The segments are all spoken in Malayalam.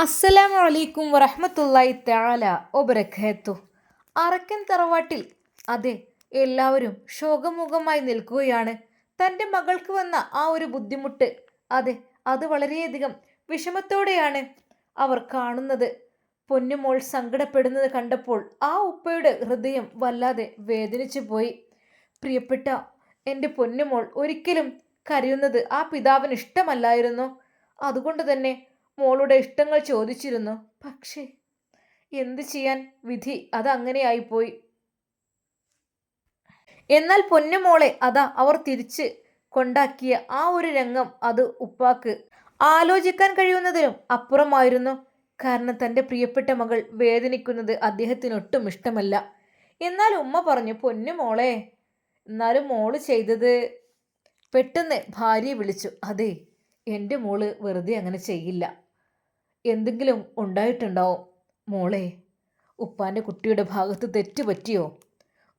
അസ്സലാമു അലൈക്കും വറഹ്മത്തുള്ളാഹി തആല വബറകാത്തു. അറക്കൻ തറവാട്ടിൽ അതെ എല്ലാവരും ശോകമുഖമായി നിൽക്കുകയാണ്. തൻ്റെ മകൾക്ക് വന്ന ആ ഒരു ബുദ്ധിമുട്ട്, അതെ അത് വളരെയധികം വിഷമത്തോടെയാണ് അവർ കാണുന്നത്. പൊന്നുമോൾ സങ്കടപ്പെടുന്നത് കണ്ടപ്പോൾ ആ ഉപ്പയുടെ ഹൃദയം വല്ലാതെ വേദനിച്ചു പോയി. പ്രിയപ്പെട്ട എൻ്റെ പൊന്നുമോൾ ഒരിക്കലും കരയുന്നത് ആ പിതാവിന് ഇഷ്ടമല്ലായിരുന്നു. അതുകൊണ്ട് തന്നെ മോളുടെ ഇഷ്ടങ്ങൾ ചോദിച്ചിരുന്നു. പക്ഷേ എന്ത് ചെയ്യാൻ, വിധി അതങ്ങനെയായിപ്പോയി. എന്നാൽ പൊന്നുമോളെ അതാ അവർ തിരിച്ച് കൊണ്ടാക്കിയ ആ ഒരു രംഗം അത് ഉപ്പാക്ക് ആലോചിക്കാൻ കഴിയുന്നതിലും അപ്പുറമായിരുന്നു. കാരണം തൻ്റെ പ്രിയപ്പെട്ട മകൾ വേദനിക്കുന്നത് അദ്ദേഹത്തിനൊട്ടും ഇഷ്ടമല്ല. എന്നാൽ ഉമ്മ പറഞ്ഞു, പൊന്നുമോളെ എന്നാലും മോള് ചെയ്തത്. പെട്ടെന്ന് ഭാര്യയെ വിളിച്ചു. അതെ, എൻ്റെ മോള് വെറുതെ അങ്ങനെ ചെയ്യില്ല, എന്തെങ്കിലും ഉണ്ടായിട്ടുണ്ടാവും. മോളെ, ഉപ്പാൻ്റെ കുട്ടിയുടെ ഭാഗത്ത് തെറ്റ് പറ്റിയോ?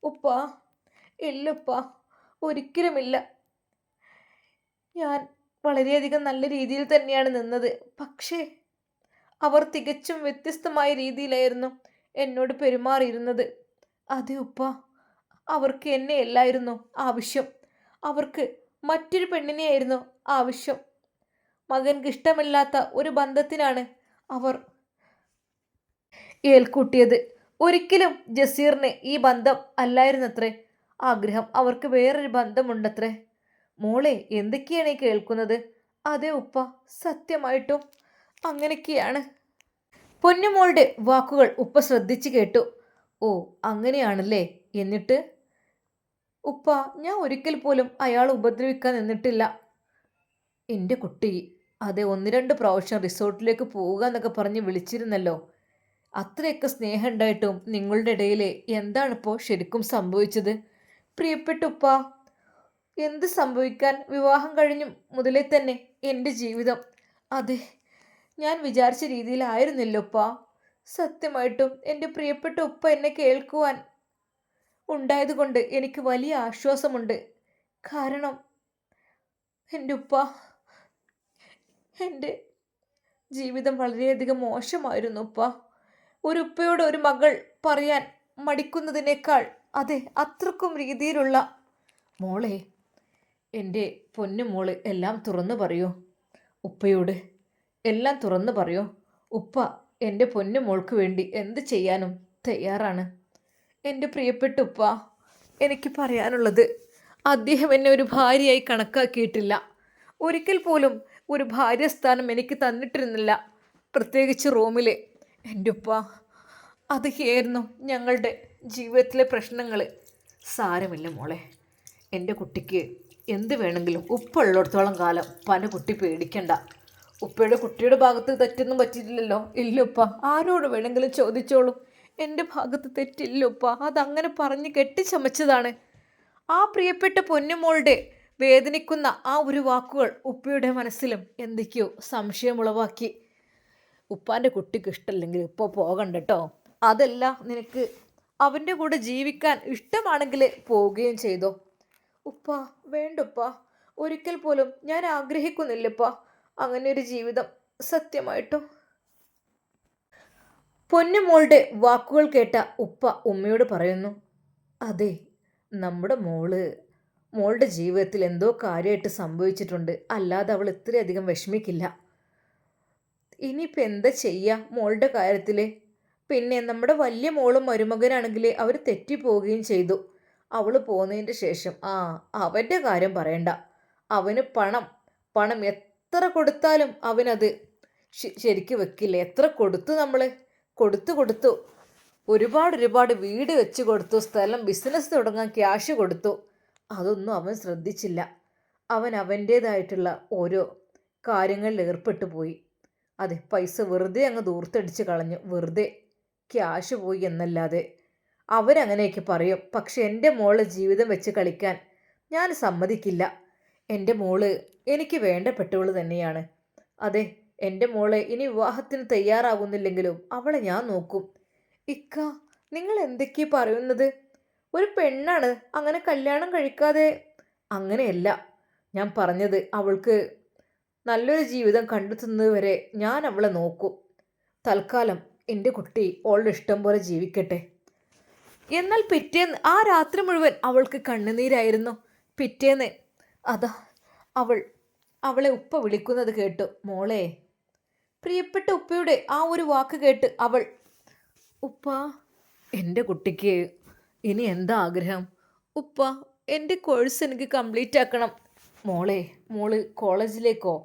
ഉപ്പ, ഇല്ലുപ്പ, ഒരിക്കലുമില്ല. ഞാൻ വളരെയധികം നല്ല രീതിയിൽ തന്നെയാണ് നിന്നത്. പക്ഷേ അവർ തികച്ചും വ്യത്യസ്തമായ രീതിയിലായിരുന്നു എന്നോട് പെരുമാറിയിരുന്നത്. അതെ ഉപ്പ, അവർക്ക് എന്നെ അല്ലായിരുന്നു ആവശ്യം, അവർക്ക് മറ്റൊരു പെണ്ണിനെയായിരുന്നു ആവശ്യം. മകൻക്ക് ഇഷ്ടമില്ലാത്ത ഒരു ബന്ധത്തിനാണ് അവർ ഏൽക്കൂട്ടിയത്. ഒരിക്കലും ജസീറിന് ഈ ബന്ധം അല്ലായിരുന്നത്രേ ആഗ്രഹം, അവർക്ക് വേറൊരു ബന്ധമുണ്ടത്രേ. മോളെ, എന്തൊക്കെയാണ് ഈ കേൾക്കുന്നത്? അതെ ഉപ്പ, സത്യമായിട്ടും അങ്ങനെയൊക്കെയാണ്. പൊന്നുമോളുടെ വാക്കുകൾ ഉപ്പ ശ്രദ്ധിച്ചു കേട്ടു. ഓ, അങ്ങനെയാണല്ലേ. എന്നിട്ട്? ഉപ്പ, ഞാൻ ഒരിക്കൽ പോലും അയാൾ ഉപദ്രവിക്കാൻ നിന്നിട്ടില്ല. എൻ്റെ കുട്ടി, അതെ 1-2 പ്രാവശ്യം റിസോർട്ടിലേക്ക് പോവുക എന്നൊക്കെ പറഞ്ഞ് വിളിച്ചിരുന്നല്ലോ. അത്രയൊക്കെ സ്നേഹം ഉണ്ടായിട്ടും നിങ്ങളുടെ ഇടയിൽ എന്താണിപ്പോൾ ശരിക്കും സംഭവിച്ചത്? പ്രിയപ്പെട്ട ഉപ്പ, എന്ത് സംഭവിക്കാൻ, വിവാഹം കഴിഞ്ഞു മുതലേ തന്നെ എൻ്റെ ജീവിതം അതെ ഞാൻ വിചാരിച്ച രീതിയിലായിരുന്നില്ല ഉപ്പ. സത്യമായിട്ടും എൻ്റെ പ്രിയപ്പെട്ട ഉപ്പ എന്നെ കേൾക്കുവാൻ ഉണ്ടായതുകൊണ്ട് എനിക്ക് വലിയ ആശ്വാസമുണ്ട്. കാരണം എൻ്റെ ഉപ്പ, എൻ്റെ ജീവിതം വളരെയധികം മോശമായിരുന്നു ഉപ്പ. ഒരു ഉപ്പയോട് ഒരു മകൾ പറയാൻ മടിക്കുന്നതിനേക്കാൾ അതെ അത്രക്കും രീതിയിലുള്ള. മോളെ, എൻ്റെ പൊന്നു മോള് എല്ലാം തുറന്നു പറയൂ ഉപ്പയോട്, എല്ലാം തുറന്നു പറയൂ. ഉപ്പ എൻ്റെ പൊന്നു മോൾക്ക് വേണ്ടി എന്ത് ചെയ്യാനും തയ്യാറാണ്. എൻ്റെ പ്രിയപ്പെട്ട ഉപ്പ, എനിക്ക് പറയാനുള്ളത്, അദ്ദേഹം എന്നെ ഒരു ഭാര്യയായി കണക്കാക്കിയിട്ടില്ല. ഒരിക്കൽ പോലും ഒരു ഭാര്യസ്ഥാനം എനിക്ക് തന്നിട്ടിരുന്നില്ല, പ്രത്യേകിച്ച് റൂമിൽ. എൻ്റെ ഉപ്പ, അതൊക്കെയായിരുന്നു ഞങ്ങളുടെ ജീവിതത്തിലെ പ്രശ്നങ്ങൾ. സാരമില്ല മോളെ, എൻ്റെ കുട്ടിക്ക് എന്ത് വേണമെങ്കിലും ഉപ്പ ഉള്ളിടത്തോളം കാലം ഉപ്പാൻ്റെ കുട്ടി പേടിക്കണ്ട. ഉപ്പയുടെ കുട്ടിയുടെ ഭാഗത്ത് തെറ്റൊന്നും പറ്റിയിട്ടില്ലല്ലോ. ഇല്ല ഉപ്പ, ആരോട് വേണമെങ്കിലും ചോദിച്ചോളൂ, എൻ്റെ ഭാഗത്ത് തെറ്റില്ല ഉപ്പ. അതങ്ങനെ പറഞ്ഞ് കെട്ടിച്ചമച്ചതാണ്. ആ പ്രിയപ്പെട്ട പൊന്നുമോളുടെ വേദനിക്കുന്ന ആ ഒരു വാക്കുകൾ ഉപ്പയുടെ മനസ്സിലും എന്തൊക്കെയോ സംശയമുളവാക്കി. ഉപ്പാൻ്റെ കുട്ടിക്ക് ഇഷ്ടമല്ലെങ്കിൽ ഇപ്പോൾ പോകണ്ട കേട്ടോ. അതല്ല, നിനക്ക് അവൻ്റെ കൂടെ ജീവിക്കാൻ ഇഷ്ടമാണെങ്കിൽ പോവുകയും ചെയ്തോ. ഉപ്പ, വേണ്ടുപ്പ, ഒരിക്കൽ പോലും ഞാൻ ആഗ്രഹിക്കുന്നില്ലപ്പ അങ്ങനെ ഒരു ജീവിതം. സത്യമായിട്ടും. പൊന്നുമോളുടെ വാക്കുകൾ കേട്ട ഉപ്പ ഉമ്മയോട് പറയുന്നു, അതെ നമ്മുടെ മോളുടെ ജീവിതത്തിൽ എന്തോ കാര്യമായിട്ട് സംഭവിച്ചിട്ടുണ്ട്, അല്ലാതെ അവൾ ഇത്രയധികം വിഷമിക്കില്ല. ഇനിയിപ്പോൾ എന്താ ചെയ്യുക മോളുടെ കാര്യത്തിൽ? പിന്നെ നമ്മുടെ വലിയ മോളും മരുമകനാണെങ്കിൽ അവർ തെറ്റിപ്പോവുകയും ചെയ്തു. അവൾ പോകുന്നതിൻ്റെ ശേഷം അവൻ്റെ കാര്യം പറയണ്ട. അവന് പണം പണം എത്ര കൊടുത്താലും അവനത് ശരിക്ക് വെക്കില്ല. എത്ര കൊടുത്തു, നമ്മൾ കൊടുത്തു ഒരുപാട് വീട് വെച്ച് കൊടുത്തു, സ്ഥലം ബിസിനസ് തുടങ്ങാൻ ക്യാഷ് കൊടുത്തു. അതൊന്നും അവൻ ശ്രദ്ധിച്ചില്ല. അവൻ അവൻ്റേതായിട്ടുള്ള ഓരോ കാര്യങ്ങളിൽ ഏർപ്പെട്ടു പോയി. അതെ, പൈസ വെറുതെ അങ്ങ് ദൂർത്തടിച്ച് കളഞ്ഞു. വെറുതെ ക്യാഷ് പോയി എന്നല്ലാതെ. അവരങ്ങനെയൊക്കെ പറയും. പക്ഷെ എൻ്റെ മോളെ ജീവിതം വെച്ച് കളിക്കാൻ ഞാൻ സമ്മതിക്കില്ല. എൻ്റെ മോള് എനിക്ക് വേണ്ടപ്പെട്ടവൾ തന്നെയാണ്. അതെ, എൻ്റെ മോളെ ഇനി വിവാഹത്തിന് തയ്യാറാകുന്നില്ലെങ്കിലും അവളെ ഞാൻ നോക്കും. ഇക്ക, നിങ്ങൾ എന്തൊക്കെയാ പറയുന്നത്? ഒരു പെണ്ണാണ്, അങ്ങനെ കല്യാണം കഴിക്കാതെ. അങ്ങനെയല്ല ഞാൻ പറഞ്ഞത്. അവൾക്ക് നല്ലൊരു ജീവിതം കണ്ടെത്തുന്നത് വരെ ഞാൻ അവളെ നോക്കും. തൽക്കാലം എൻ്റെ കുട്ടി ഓളുടെ ഇഷ്ടം പോലെ ജീവിക്കട്ടെ. എന്നാൽ പിറ്റേന്ന് ആ രാത്രി മുഴുവൻ അവൾക്ക് കണ്ണുനീരായിരുന്നു. പിറ്റേന്ന് അതാ അവളെ ഉപ്പ വിളിക്കുന്നത് കേട്ടു. മോളെ, പ്രിയപ്പെട്ട ഉപ്പയുടെ ആ ഒരു വാക്ക് കേട്ട് അവൾ, ഉപ്പ, എൻ്റെ കുട്ടിക്ക് ഇനി എന്താ ആഗ്രഹം? ഉപ്പ, എൻ്റെ കോഴ്സ് എനിക്ക് കംപ്ലീറ്റ് ആക്കണം. മോള് കോളേജിലേക്കോ?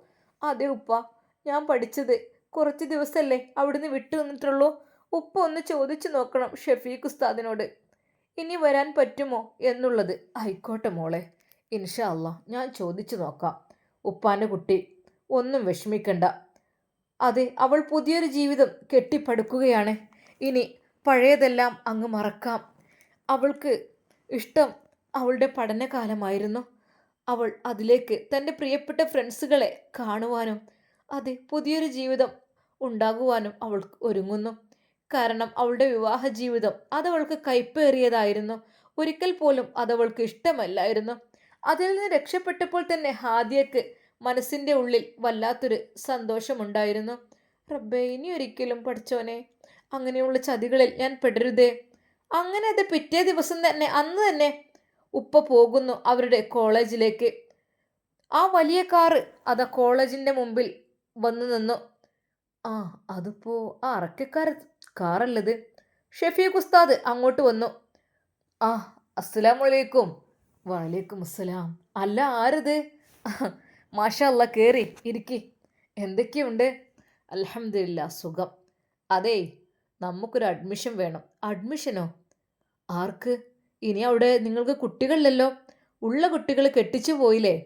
അതെ ഉപ്പ, ഞാൻ പഠിച്ചത് കുറച്ച് ദിവസമല്ലേ അവിടുന്ന് വിട്ടു നിന്നിട്ടുള്ളൂ. ഉപ്പ ഒന്ന് ചോദിച്ചു നോക്കണം ഷഫീഖ് ഉസ്താദിനോട് ഇനി വരാൻ പറ്റുമോ എന്നുള്ളത്. ആയിക്കോട്ടെ മോളെ, ഇൻഷാ അല്ലാ ഞാൻ ചോദിച്ചു നോക്കാം. ഉപ്പാൻ്റെ കുട്ടി ഒന്നും വിഷമിക്കണ്ട. അതെ, അവൾ പുതിയൊരു ജീവിതം കെട്ടിപ്പടുക്കുകയാണ്. ഇനി പഴയതെല്ലാം അങ്ങ് മറക്കാം. അവൾക്ക് ഇഷ്ടം അവളുടെ പഠനകാലമായിരുന്നു. അവൾ അതിലേക്ക് തൻ്റെ പ്രിയപ്പെട്ട ഫ്രണ്ട്സുകളെ കാണുവാനും അതെ പുതിയൊരു ജീവിതം ഉണ്ടാകുവാനും അവൾ ഒരുങ്ങുന്നു. കാരണം അവളുടെ വിവാഹ ജീവിതം അതവൾക്ക് കൈപ്പേറിയതായിരുന്നു. ഒരിക്കൽ പോലും അതവൾക്ക് ഇഷ്ടമല്ലായിരുന്നു. അതിൽ നിന്ന് രക്ഷപ്പെട്ടപ്പോൾ തന്നെ ഹാദിയക്ക് മനസ്സിൻ്റെ ഉള്ളിൽ വല്ലാത്തൊരു സന്തോഷമുണ്ടായിരുന്നു. റബ്ബേ, ഇനി ഒരിക്കലും പഠിച്ചോനെ അങ്ങനെയുള്ള ചതികളിൽ ഞാൻ പെടരുതേ. അങ്ങനെ അത് പിറ്റേ ദിവസം തന്നെ അന്ന് തന്നെ ഉപ്പ പോകുന്നു അവരുടെ കോളേജിലേക്ക്. ആ വലിയ കാറ് അതാ കോളേജിൻ്റെ മുമ്പിൽ വന്നു നിന്നു. ആ, അതിപ്പോ ആ അറക്കക്കാര കാറല്ലത്. ഷഫീഖ് ഉസ്താദ് അങ്ങോട്ട് വന്നു. ആ, അസ്സലാമലൈക്കും. വലൈക്കും അസ്സലാം. അല്ല, ആരത്? മാഷാ അല്ലാ, കേറി ഇരിക്കി. എന്തൊക്കെയുണ്ട്? അൽഹംദുലില്ലാ, സുഖം. അതേ, നമുക്കൊരു അഡ്മിഷൻ വേണം. അഡ്മിഷനോ? ആർക്ക്? ഇനി അവിടെ നിങ്ങൾക്ക് കുട്ടികളില്ലല്ലോ. ഉള്ള കുട്ടികൾ കെട്ടിച്ചു പോയില്ലേ?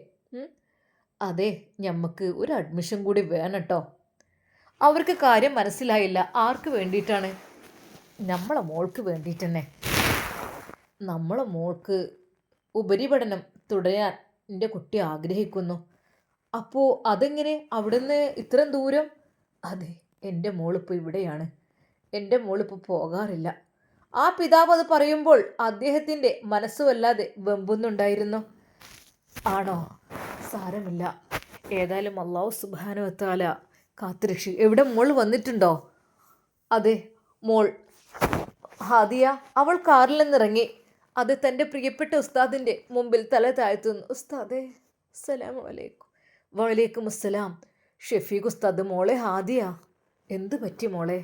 അതെ, ഞമ്മക്ക് ഒരു അഡ്മിഷൻ കൂടി വേണം കേട്ടോ. അവർക്ക് കാര്യം മനസ്സിലായില്ല. ആർക്ക് വേണ്ടിയിട്ടാണ്? നമ്മളെ മോൾക്ക് വേണ്ടിയിട്ട് തന്നെ. നമ്മളെ മോൾക്ക് ഉപരിപഠനം തുടരാൻ എൻ്റെ കുട്ടി ആഗ്രഹിക്കുന്നു. അപ്പോൾ അതെങ്ങനെ അവിടുന്ന് ഇത്രയും ദൂരം? അതെ, എൻ്റെ മോളിപ്പോൾ ഇവിടെയാണ്. എൻ്റെ മോളിപ്പോൾ പോകാറില്ല. ആ പിതാവ് അത് പറയുമ്പോൾ അദ്ദേഹത്തിൻ്റെ മനസ്സ് വല്ലാതെ വെമ്പുന്നുണ്ടായിരുന്നു. ആണോ? സാരമില്ല, ഏതായാലും അല്ലാഹു സുബ്ഹാനഹു വ തആല കാത്തുരക്ഷി. എവിടെ മോൾ വന്നിട്ടുണ്ടോ? അതെ, മോൾ ഹാദിയ. അവൾ കാറിൽ നിന്നിറങ്ങി. അത് തൻ്റെ പ്രിയപ്പെട്ട ഉസ്താദിൻ്റെ മുമ്പിൽ തല താഴ്ത്തുന്നു. ഉസ്താദേ, അസ്സലാമു അലൈക്കും. വലൈക്കും അസ്സലാം. ഷഫീഖ് ഉസ്താദ്, മോളെ ഹാദിയ. എന്ത് പറ്റി മോളെ?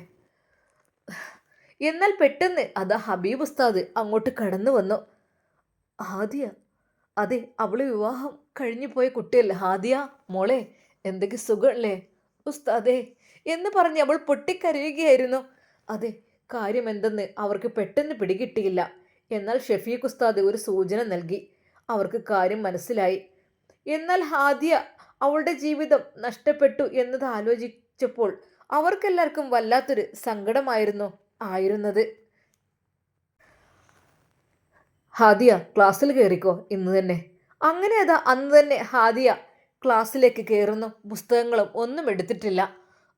എന്നാൽ പെട്ടെന്ന് അതാ ഹബീബ് ഉസ്താദ് അങ്ങോട്ട് കടന്നു വന്നു. ഹാദിയ, അതെ, അവള് വിവാഹം കഴിഞ്ഞു പോയ കുട്ടിയല്ലേ ഹാദിയ. മോളെ, എന്തൊക്കെ സുഖമല്ലേ? ഉസ്താദേ എന്ന് പറഞ്ഞ് അവൾ പൊട്ടിക്കരയുകയായിരുന്നു. അതെ, കാര്യം എന്തെന്ന് അവർക്ക് പെട്ടെന്ന് പിടികിട്ടിയില്ല. എന്നാൽ ഷഫീഖ് ഉസ്താദ് ഒരു സൂചന നൽകി. അവർക്ക് കാര്യം മനസ്സിലായി. എന്നാൽ ഹാദിയ അവളുടെ ജീവിതം നഷ്ടപ്പെട്ടു എന്നത് ആലോചിച്ചപ്പോൾ അവർക്കെല്ലാവർക്കും വല്ലാത്തൊരു സങ്കടമായിരുന്നു ആയിരുന്നത്. ഹാദിയ, ക്ലാസ്സിൽ കയറിക്കോ ഇന്ന് തന്നെ. അങ്ങനെ അതാ അന്ന് തന്നെ ഹാദിയ ക്ലാസ്സിലേക്ക് കയറുന്നു. പുസ്തകങ്ങളും ഒന്നും എടുത്തിട്ടില്ല.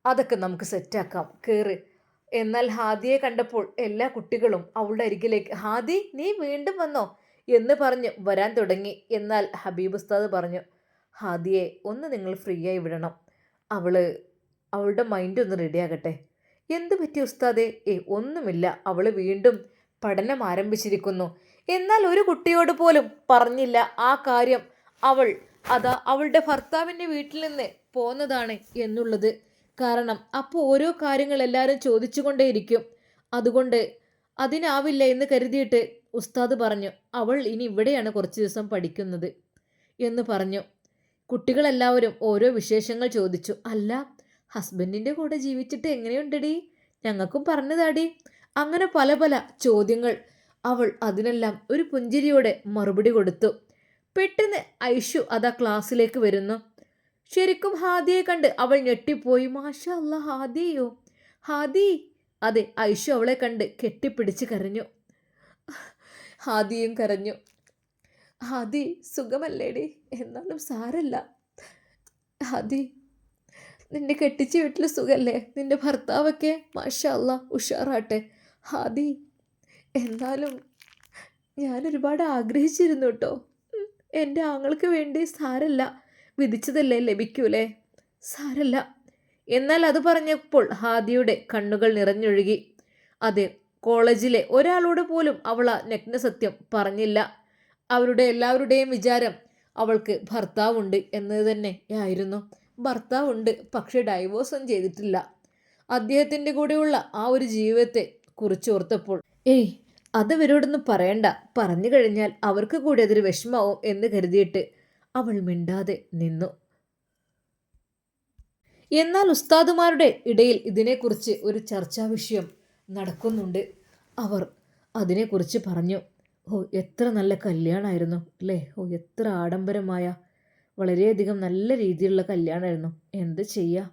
അതൊക്കെ നമുക്ക് സെറ്റാക്കാം, കയറ്. എന്നാൽ ഹാദിയെ കണ്ടപ്പോൾ എല്ലാ കുട്ടികളും അവളുടെ അരികിലേക്ക്, ഹാദി നീ വീണ്ടും വന്നോ എന്ന് പറഞ്ഞ് വരാൻ തുടങ്ങി. എന്നാൽ ഹബീബ് ഉസ്താദ് പറഞ്ഞു, ഹാദിയെ ഒന്ന് നിങ്ങൾ ഫ്രീ ആയി വിടണം. അവളുടെ മൈൻഡ് ഒന്ന് റെഡിയാകട്ടെ. എന്ത് പറ്റി ഉസ്താദേ? ഒന്നുമില്ല, അവൾ വീണ്ടും പഠനം ആരംഭിച്ചിരിക്കുന്നു. എന്നാൽ ഒരു കുട്ടിയോട് പോലും പറഞ്ഞില്ല ആ കാര്യം അവളുടെ ഭർത്താവിൻ്റെ വീട്ടിൽ നിന്ന് പോന്നതാണ് എന്നുള്ളത്. കാരണം അപ്പോൾ ഓരോ കാര്യങ്ങൾ എല്ലാവരും ചോദിച്ചു കൊണ്ടേയിരിക്കും. അതുകൊണ്ട് അതിനാവില്ല എന്ന് കരുതിയിട്ട് ഉസ്താദ് പറഞ്ഞു, അവൾ ഇനി ഇവിടെയാണ് കുറച്ച് ദിവസം പഠിക്കുന്നത് എന്ന് പറഞ്ഞു. കുട്ടികളെല്ലാവരും ഓരോ വിശേഷങ്ങൾ ചോദിച്ചു. അല്ല, ഹസ്ബൻഡിൻ്റെ കൂടെ ജീവിച്ചിട്ട് എങ്ങനെയുണ്ടടി? ഞങ്ങൾക്കും പറഞ്ഞതാടി. അങ്ങനെ പല പല ചോദ്യങ്ങൾ. അവൾ അതിനെല്ലാം ഒരു പുഞ്ചിരിയോടെ മറുപടി കൊടുത്തു. പെട്ടെന്ന് ഐഷു അതാ ക്ലാസ്സിലേക്ക് വരുന്നു. ശരിക്കും ഹാദിയെ കണ്ട് അവൾ ഞെട്ടിപ്പോയി. മാഷാ അല്ലാ, ഹാദിയോ? ഹാദി. അതെ, ഐഷു അവളെ കണ്ട് കെട്ടിപ്പിടിച്ച് കരഞ്ഞു. ഹാദിയും കരഞ്ഞു. ഹാദി, സുഖമല്ലേടി? എന്നാലും സാരല്ല ഹാദി. നിന്റെ കെട്ടിച്ച വീട്ടിൽ സുഖല്ലേ? നിന്റെ ഭർത്താവൊക്കെ? മാഷാ അല്ലാ, ഉഷാറാട്ടെ. ഹാദി, എന്നാലും ഞാനൊരുപാട് ആഗ്രഹിച്ചിരുന്നു കേട്ടോ. എൻ്റെ ആങ്ങൾക്ക് വേണ്ടി. സാരല്ല, വിധിച്ചതല്ലേ ലഭിക്കൂലേ? സാരല്ല, എന്നാൽ അത് പറഞ്ഞപ്പോൾ ഹാദിയുടെ കണ്ണുകൾ നിറഞ്ഞൊഴുകി. അതെ, കോളേജിലെ ഒരാളോട് പോലും അവൾ ആ നഗ്നസത്യം പറഞ്ഞില്ല. അവരുടെ എല്ലാവരുടെയും വിചാരം അവൾക്ക് ഭർത്താവുണ്ട് എന്നത് തന്നെയായിരുന്നു. ഭർത്താവുണ്ട്, പക്ഷെ ഡൈവോഴ്സും ചെയ്തിട്ടില്ല. അദ്ദേഹത്തിൻ്റെ കൂടെയുള്ള ആ ഒരു ജീവിതത്തെ കുറിച്ചോർത്തപ്പോൾ ഏയ് അത് ഇവരോടൊന്നും പറയണ്ട, പറഞ്ഞു കഴിഞ്ഞാൽ അവർക്ക് കൂടി അതൊരു വിഷമാവും എന്ന് കരുതിയിട്ട് അവൾ മിണ്ടാതെ നിന്നു. എന്നാൽ ഉസ്താദുമാരുടെ ഇടയിൽ ഇതിനെക്കുറിച്ച് ഒരു ചർച്ചാ വിഷയം നടക്കുന്നുണ്ട്. അവർ അതിനെക്കുറിച്ച് പറഞ്ഞു. ഓ, എത്ര നല്ല കല്യാണമായിരുന്നു അല്ലേ! ഓ, എത്ര ആഡംബരമായ, വളരെയധികം നല്ല രീതിയിലുള്ള കല്യാണമായിരുന്നു. എന്ത് ചെയ്യുക,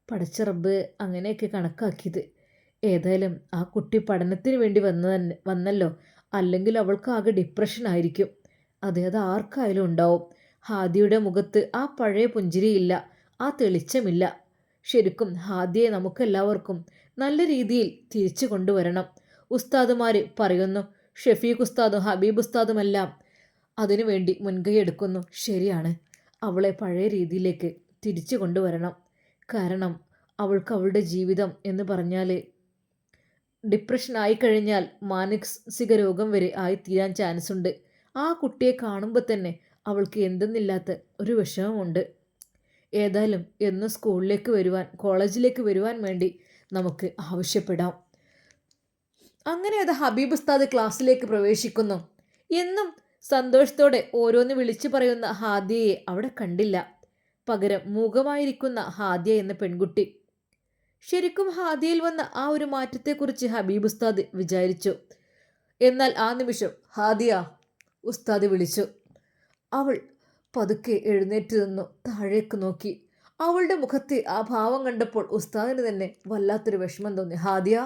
പടച്ച റബ്ബ് അങ്ങനെയൊക്കെ കണക്കാക്കിയത്. ഏതായാലും ആ കുട്ടി പഠനത്തിന് വേണ്ടി വന്നല്ലോ, അല്ലെങ്കിൽ അവൾക്ക് ആകെ ഡിപ്രഷൻ ആയിരിക്കും. അതെ, അത് ആർക്കായാലും ഉണ്ടാവും. ഹാദിയുടെ മുഖത്ത് ആ പഴയ പുഞ്ചിരിയില്ല, ആ തെളിച്ചമില്ല. ശരിക്കും ഹാദിയെ നമുക്കെല്ലാവർക്കും നല്ല രീതിയിൽ തിരിച്ചു കൊണ്ടുവരണം. ഉസ്താദുമാർ പറയുന്നു, ഷെഫീഖ് ഉസ്താദും ഹബീബ് ഉസ്താദുമെല്ലാം അതിനുവേണ്ടി മുൻകൈ എടുക്കുന്നു. ശരിയാണ്, അവളെ പഴയ രീതിയിലേക്ക് തിരിച്ചു കൊണ്ടുവരണം. കാരണം അവൾക്ക് അവളുടെ ജീവിതം എന്ന് പറഞ്ഞാൽ ഡിപ്രഷൻ ആയിക്കഴിഞ്ഞാൽ മാനസിക രോഗം വരെ ആയിത്തീരാൻ ചാൻസ് ഉണ്ട്. ആ കുട്ടിയെ കാണുമ്പോൾ തന്നെ അവൾക്ക് എന്തെന്നില്ലാത്ത ഒരു വിഷമമുണ്ട്. ഏതായാലും എന്നും സ്കൂളിലേക്ക് വരുവാൻ, കോളേജിലേക്ക് വരുവാൻ വേണ്ടി നമുക്ക് ആവശ്യപ്പെടാം. അങ്ങനെ അത് ഹബീബ് ഉസ്താദ് ക്ലാസ്സിലേക്ക് പ്രവേശിക്കുന്നു. എന്നും സന്തോഷത്തോടെ ഓരോന്ന് വിളിച്ചു പറയുന്ന ഹാദിയയെ അവിടെ കണ്ടില്ല. പകരം മൂകമായിരിക്കുന്ന ഹാദിയ എന്ന പെൺകുട്ടി. ശരിക്കും ഹാദിയയിൽ വന്ന ആ ഒരു മാറ്റത്തെക്കുറിച്ച് ഹബീബ് ഉസ്താദ് വിചാരിച്ചു. എന്നാൽ ആ നിമിഷം ഹാദിയ ഉസ്താദ് വിളിച്ചു. അവൾ പതുക്കെ എഴുന്നേറ്റ് നിന്നു താഴേക്ക് നോക്കി. അവളുടെ മുഖത്തെ ആ ഭാവം കണ്ടപ്പോൾ ഉസ്താദിന് തന്നെ വല്ലാത്തൊരു വിഷമം തോന്നി. ഹാദിയ,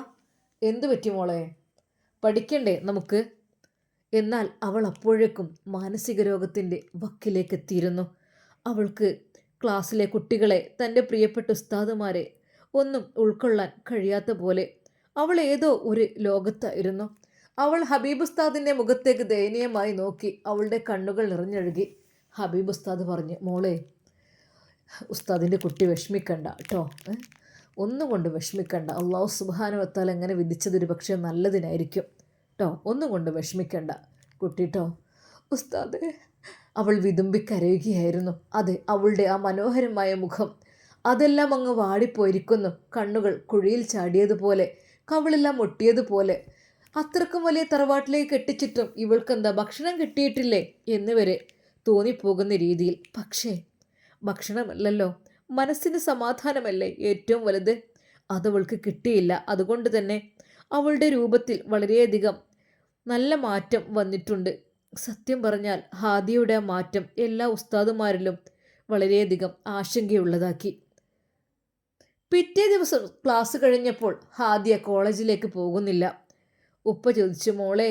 എന്തു പറ്റി മോളെ? പഠിക്കണ്ടേ നമുക്ക്? എന്നാൽ അവൾ അപ്പോഴേക്കും മാനസിക രോഗത്തിൻ്റെ വക്കിലേക്ക് എത്തിയിരുന്നു. അവൾക്ക് ക്ലാസ്സിലെ കുട്ടികളെ, തൻ്റെ പ്രിയപ്പെട്ട ഉസ്താദുമാരെ ഒന്നും ഉൾക്കൊള്ളാൻ കഴിയാത്ത പോലെ അവൾ ഏതോ ഒരു ലോകത്തായിരുന്നു. അവൾ ഹബീബ് ഉസ്താദിൻ്റെ മുഖത്തേക്ക് ദയനീയമായി നോക്കി. അവളുടെ കണ്ണുകൾ നിറഞ്ഞൊഴുകി. ഹബീബ് ഉസ്താദ് പറഞ്ഞു, മോളെ, ഉസ്താദിൻ്റെ കുട്ടി വിഷമിക്കണ്ട കേട്ടോ, ഒന്നും കൊണ്ട് വിഷമിക്കണ്ട. അള്ളാഹു സുബ്ഹാനഹു വ തആല എങ്ങനെ വിധിച്ചതൊരു പക്ഷേ നല്ലതിനായിരിക്കും കേട്ടോ. ഒന്നും കൊണ്ട് വിഷമിക്കണ്ട കുട്ടി കേട്ടോ. ഉസ്താദ്, അവൾ വിതുമ്പിക്കരയുകയായിരുന്നു. അതെ, അവളുടെ ആ മനോഹരമായ മുഖം അതെല്ലാം അങ്ങ് വാടിപ്പോയിരിക്കുന്നു. കണ്ണുകൾ കുഴിയിൽ ചാടിയതുപോലെ, കവിളെല്ലാം ഒട്ടിയതുപോലെ. അത്രക്കും വലിയ തറവാട്ടിലേക്ക് കെട്ടിച്ചിട്ടും ഇവൾക്കെന്താ ഭക്ഷണം കിട്ടിയിട്ടില്ലേ എന്ന് വരെ തോന്നിപ്പോകുന്ന രീതിയിൽ. പക്ഷേ ഭക്ഷണമല്ലല്ലോ, മനസ്സിന് സമാധാനമല്ലേ ഏറ്റവും വലുത്. അതവൾക്ക് കിട്ടിയില്ല. അതുകൊണ്ട് തന്നെ അവളുടെ രൂപത്തിൽ വളരെയധികം നല്ല മാറ്റം വന്നിട്ടുണ്ട്. സത്യം പറഞ്ഞാൽ ഹാദിയുടെ ആ മാറ്റം എല്ലാ ഉസ്താദുമാരിലും വളരെയധികം ആശങ്കയുള്ളതാക്കി. പിറ്റേ ദിവസം ക്ലാസ് കഴിഞ്ഞപ്പോൾ ഹാദിയ കോളേജിലേക്ക് പോകുന്നില്ല. ഉപ്പ ചോദിച്ചു, മോളെ,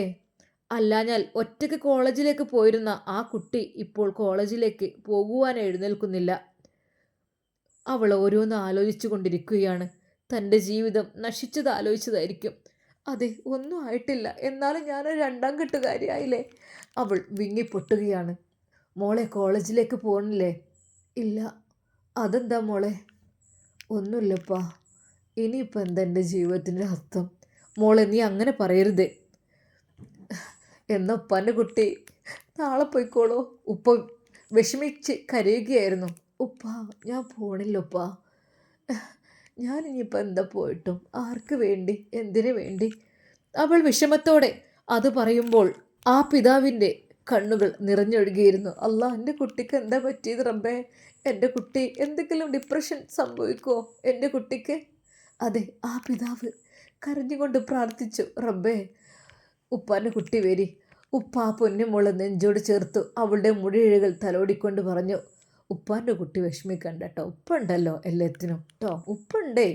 അല്ലാഞ്ഞാൽ ഒറ്റയ്ക്ക് കോളേജിലേക്ക് പോയിരുന്ന ആ കുട്ടി ഇപ്പോൾ കോളേജിലേക്ക് പോകുവാൻ എഴുന്നേൽക്കുന്നില്ല. അവൾ ഓരോന്ന് ആലോചിച്ചു കൊണ്ടിരിക്കുകയാണ്. തൻ്റെ ജീവിതം നശിച്ചത് ആലോചിച്ചതായിരിക്കും. അതെ, ഒന്നും ആയിട്ടില്ല, എന്നാലും ഞാനൊരു രണ്ടാം കെട്ടുകാരിയായില്ലേ. അവൾ വിങ്ങിപ്പൊട്ടുകയാണ്. മോളെ, കോളേജിലേക്ക് പോകണില്ലേ? ഇല്ല. അതെന്താ മോളെ? ഒന്നുമില്ലപ്പാ. ഇനിയിപ്പോൾ എന്താ എൻ്റെ ജീവിതത്തിൻ്റെ അർത്ഥം? മോളെ, നീ അങ്ങനെ പറയരുത്. എന്നാ ഉപ്പാൻ്റെ കുട്ടി നാളെ പോയിക്കോളൂ. ഉപ്പ വിഷമിച്ച് കരയുകയായിരുന്നു. ഉപ്പ, ഞാൻ പോണില്ല ഉപ്പ. ഞാനിനിയിപ്പോൾ എന്താ പോയിട്ടും ആർക്ക് വേണ്ടി, എന്തിനു വേണ്ടി? അവൾ വിഷമത്തോടെ അത് പറയുമ്പോൾ ആ പിതാവിൻ്റെ കണ്ണുകൾ നിറഞ്ഞൊഴുകിയിരുന്നു. അല്ലാ, എൻ്റെ കുട്ടിക്ക് എന്താ പറ്റിയത് റബ്ബേ? എൻ്റെ കുട്ടി എന്തെങ്കിലും ഡിപ്രഷൻ സംഭവിക്കുമോ എൻ്റെ കുട്ടിക്ക്? അതെ, ആ പിതാവ് കരഞ്ഞുകൊണ്ട് പ്രാർത്ഥിച്ചു, റബ്ബേ ഉപ്പാൻ്റെ കുട്ടി വരി. ഉപ്പ ആ പൊന്നുമോളെ നെഞ്ചോട് ചേർത്തു. അവളുടെ മുടിയിഴകൾ തലോടിക്കൊണ്ട് പറഞ്ഞു, ഉപ്പാൻ്റെ കുട്ടി വിഷമിക്കണ്ട കേട്ടോ, ഉപ്പ ഉണ്ടല്ലോ എല്ലാത്തിനും കേട്ടോ. ഉപ്പുണ്ടേ,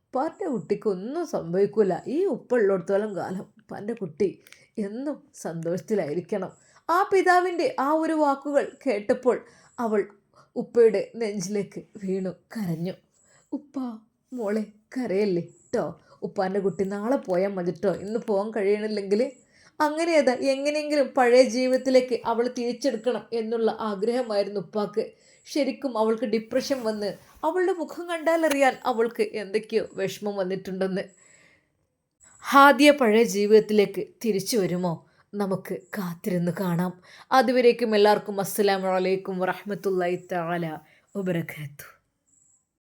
ഉപ്പാൻ്റെ കുട്ടിക്ക് ഒന്നും സംഭവിക്കില്ല. ഈ ഉപ്പ ഉള്ളിടത്തോളം കാലം ഉപ്പാൻ്റെ കുട്ടി എന്നും സന്തോഷത്തിലായിരിക്കണം. ആ പിതാവിൻ്റെ ആ ഒരു വാക്കുകൾ കേട്ടപ്പോൾ അവൾ ഉപ്പയുടെ നെഞ്ചിലേക്ക് വീണു കരഞ്ഞു. ഉപ്പ, മോളെ കരയല്ലേ കേട്ടോ. ഉപ്പാൻ്റെ കുട്ടി നാളെ പോയാൽ മതി കേട്ടോ. ഇന്ന് പോകാൻ കഴിയണില്ലെങ്കിൽ അങ്ങനെയതാ എങ്ങനെയെങ്കിലും പഴയ ജീവിതത്തിലേക്ക് അവൾ തിരിച്ചെടുക്കണം എന്നുള്ള ആഗ്രഹമായിരുന്നു ഉപ്പാക്ക്. ശരിക്കും അവൾക്ക് ഡിപ്രഷൻ വന്ന് അവളുടെ മുഖം കണ്ടാലറിയാൻ അവൾക്ക് എന്തൊക്കെയോ വിഷമം വന്നിട്ടുണ്ടെന്ന്. ഹാദിയ പഴയ ജീവിതത്തിലേക്ക് തിരിച്ചു വരുമോ? നമുക്ക് കാത്തിരുന്ന് കാണാം. അതുവരേക്കും എല്ലാവർക്കും അസ്സലാമു അലൈക്കും വറഹ്മത്തുള്ളാഹി തആല വബറകാതുഹു.